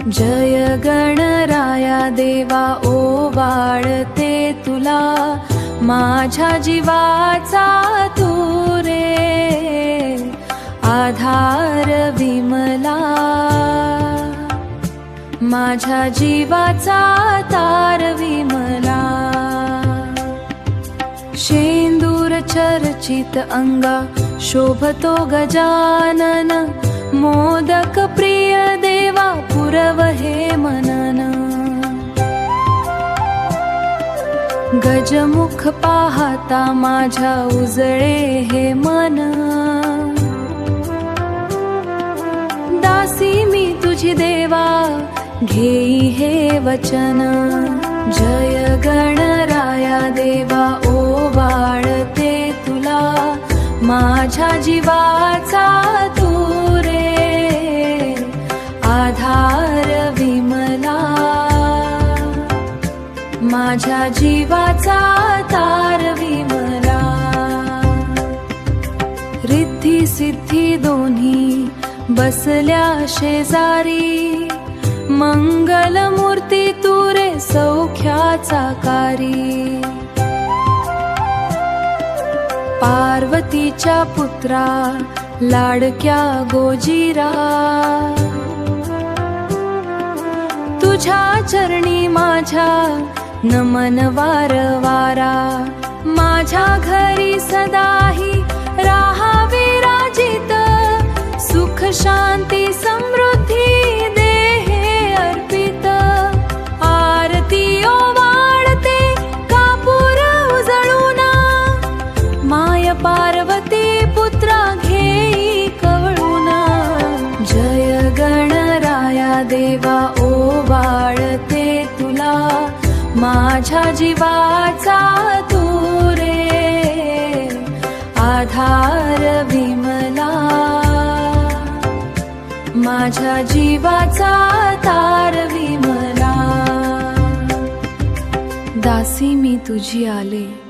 जय गणराया देवा ओवाळते तुला, माझ्या जीवाचा तू रे आधार विमला, माझ्या जीवाचा तार विमला. शेंदूर चर्चित अंगा शोभतो गजानन, मोदक प्रिय देवा पुरव हे मनन. गजमुख पाहता माझ्या उजळे हे मन, दासी मी तुझी देवा घेई हे वचन. जय गणराया देवा ओवाळते तुला, माझ्या जीवाचा तू रे आधार विमला, माझ्या जीवाचा तार विमला. रिद्धी सिद्धी दोन्ही बसल्या शेजारी, मंगल मूर्ती तू रे सौख्याचा कारी. पार्वतीच्या पुत्रा लाडक्या गोजीरा, तुझ्या चरणी माझ्या नमन वारवारा. माझ्या घरी सदाही राहावे राजित, सुख शांती समृद्धी देहे अर्पित. आरती ओवाळते कापूर उजळूना, माय पार्वती पुत्रा घेई कवळूना. जय गणराया देवा ओवाळते तुला, माझ्या जीवाचा तू रे आधार विमला, माझ्या जीवाचा तार विमला. दासी मी तुझी आले